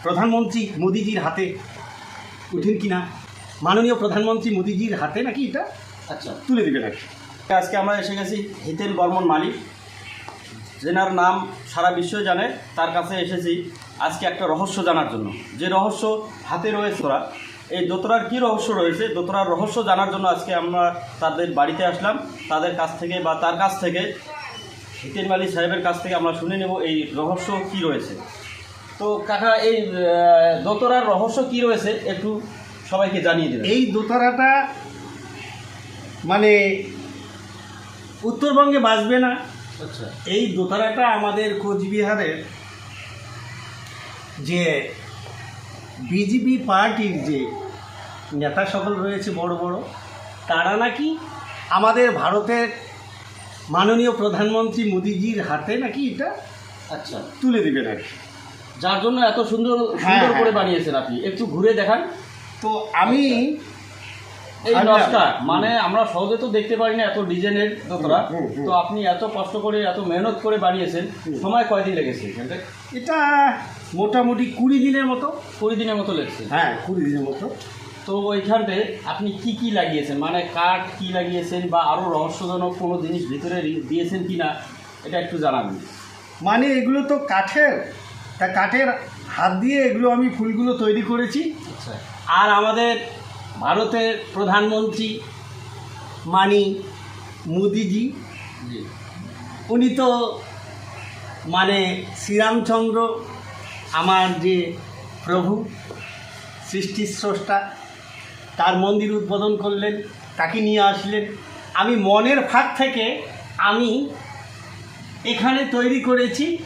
প্রধানমন্ত্রী মোদিজির হাতে উঠেন কিনা, মাননীয় প্রধানমন্ত্রী মোদিজির হাতে নাকি এটা আচ্ছা, তুলে দেবেন আর কি। আজকে আমরা এসে গেছি হিতেন বর্মন মালিক, যেনার নাম সারা বিশ্ব জানে। তার কাছে এসেছি আজকে একটা রহস্য জানার জন্য। যে রহস্য হাতে রয়েছে ওরা, এই দোতরার কী রহস্য রয়েছে, দোতরার রহস্য জানার জন্য আজকে আমরা তাদের বাড়িতে আসলাম। তাদের কাছ থেকে বা তার কাছ থেকে, হিতেন মালিক সাহেবের কাছ থেকে আমরা শুনে নেব এই রহস্য কী রয়েছে। তো কাকা, এই দোতরার রহস্য কী রয়েছে একটু সবাইকে জানিয়ে দেবেন। এই দোতারাটা মানে উত্তরবঙ্গে বাঁচবে না। আচ্ছা, এই দোতারাটা আমাদের কোচবিহারের যে বিজেপি পার্টির যে নেতা সকল রয়েছে বড় বড়, তারা নাকি আমাদের ভারতের মাননীয় প্রধানমন্ত্রী মোদিজির হাতে নাকি এটা আচ্ছা, তুলে দেবেন আর কি। যার জন্য এত সুন্দর হ্যাঁ, সুন্দর করে হ্যাঁ। বানিয়েছেন আপনি, একটু ঘুরে দেখান। তো আমি এই আমি- নকশা মানে আমরা সহজে তো দেখতে পারি না, এত ডিজাইনের দোতরা। হুম, হুম। তো আপনি এত কষ্ট করে এত মেহনত করে বানিয়েছেন, সময় কয়দিন লেগেছে এখানটা? এটা মোটামুটি 20 দিনের মতো। 20 দিনের মতো লেগেছে। হ্যাঁ, 20 দিনের মতো। তো ওইখানতে আপনি কি কি লাগিয়েছেন, মানে কাঠ কি লাগিয়েছেন বা আরও রহস্যজনক কোনো জিনিস ভিতরে দিয়েছেন কি না, এটা একটু জানাবেন। মানে এগুলো তো কাঠের, তা কাঠের হাত দিয়ে এগুলো আমি ফুলগুলো তৈরি করেছি। আচ্ছা, আর আমাদের ভারতের প্রধানমন্ত্রী মানি মোদিজি, জি, উনি তো মানে শ্রীরামচন্দ্র আমার যে প্রভু সৃষ্টির স্রষ্টা, তার মন্দির উদ্বোধন করলেন, তাকে নিয়ে আসলেন। আমি মনের ফাঁক থেকে আমি এখানে তৈরি করেছি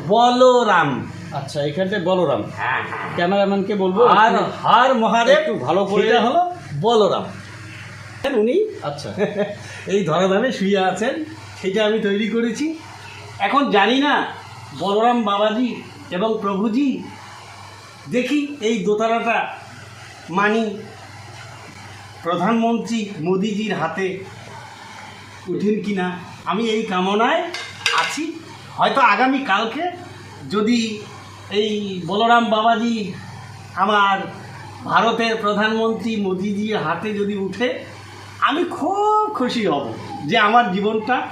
বলরাম। আচ্ছা, এখানটায় বলরাম। হ্যাঁ, ক্যামেরাম্যানকে বলবো আর হার মহাদেব একটু ভালো করে। সেটা হলো বলরাম। উনি আচ্ছা, এই ধরাধামে শুয়ে আছেন, সেটা আমি তৈরি করেছি। এখন জানি না বলরাম বাবাজি এবং প্রভুজি দেখি এই দোতারাটা মানি প্রধানমন্ত্রী মোদিজির হাতে উঠেন কিনা, আমি এই কামনায় আছি। হয়তো আগামী কালকে যদি এই বলরাম বাবাজি আমার ভারতের প্রধানমন্ত্রী মোদিজির হাতে যদি উঠে, আমি খুব খুশি হব যে আমার জীবনটা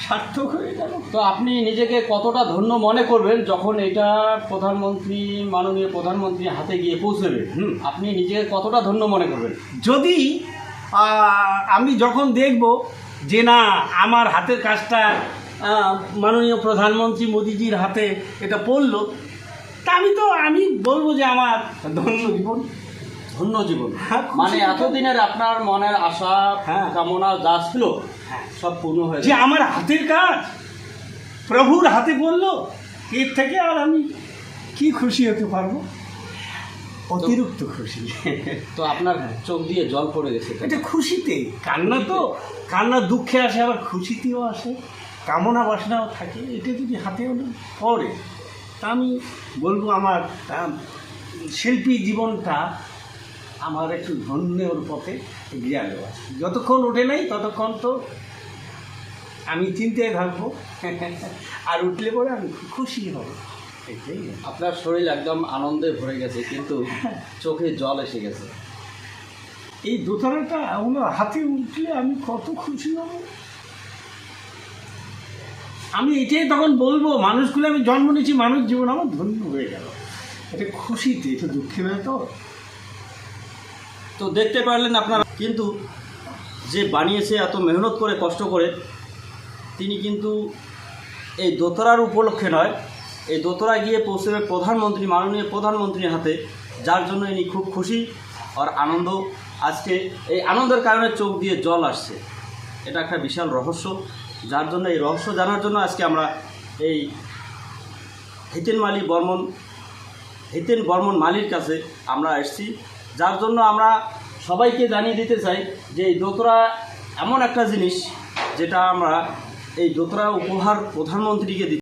সার্থক হয়ে গেল। তো আপনি নিজেকে কতটা ধন্য মনে করবেন যখন এটা প্রধানমন্ত্রী, মাননীয় প্রধানমন্ত্রীর হাতে গিয়ে পৌঁছবে? আপনি নিজেকে কতটা ধন্য মনে করবেন? যদি আমি যখন দেখব যে না আমার হাতের কাজটা মাননীয় প্রধানমন্ত্রী মোদিজির হাতে এটা পড়লো, তা আমি বলবো যে আমার ধন্য জীবন। ধন্য জীবন। হ্যাঁ, খুশি মানে জীবন। এতদিনের আপনার মনের আশা, হ্যাঁ। কামনা যা ছিল হ্যাঁ। সব পূর্ণ হয়ে যে গেছে। আমার হাতের কাজ প্রভুর হাতে পড়লো, এর থেকে আর আমি কি খুশি হতে পারবো? অতিরিক্ত খুশি। তো আপনার চোখ দিয়ে জল পড়ে গেছে। এটা খুশিতে, কান্না তো কান্না দুঃখে আসে, আবার খুশিতেও আসে, কামনা বাসনাও থাকে। এটা যদি হাতে পড়ে, তা আমি বলবো আমার শিল্পী জীবনটা আমার একটু ধন্যর পথে এগিয়ে গেল। যতক্ষণ ওঠে নাই ততক্ষণ তো আমি চিন্তায় থাকবো, আর উঠলে পরে আমি খুশি হব। এটাই। আপনার শরীর একদম আনন্দে ভরে গেছে, কিন্তু চোখে জল এসে গেছে। এই দোতারাটা আমার হাতে উঠলে আমি কত খুশি হব। আমি এটাই তখন বলবো, মানুষগুলো আমি জন্ম নিয়েছি, মানুষ জীবন আমার ধন্য হয়ে গেল। এটা খুশিতে, এটা দুঃখে নয় তো। তো দেখতে পারলেন আপনারা, কিন্তু যে বানিয়েছে এত মেহনত করে কষ্ট করে, তিনি কিন্তু এই দোতরার উপলক্ষে নয়, এই দোতরা গিয়ে পৌঁছবে প্রধানমন্ত্রী, মাননীয় প্রধানমন্ত্রীর হাতে, যার জন্য ইনি খুব খুশি আর আনন্দ। আজকে এই আনন্দের কারণে চোখ দিয়ে জল আসছে। এটা একটা বিশাল রহস্য, যার জন্য এই রহস্য জানার জন্য আজকে আমরা এই হিতেন বর্মন মালির কাছে আমরা এসেছি। যার জন্য আমরা সবাইকে জানিয়ে দিতে চাই যে এই দোতরা এমন একটা জিনিস যেটা আমরা এই দোতরা উপহার প্রধানমন্ত্রীকে দিচ্ছি।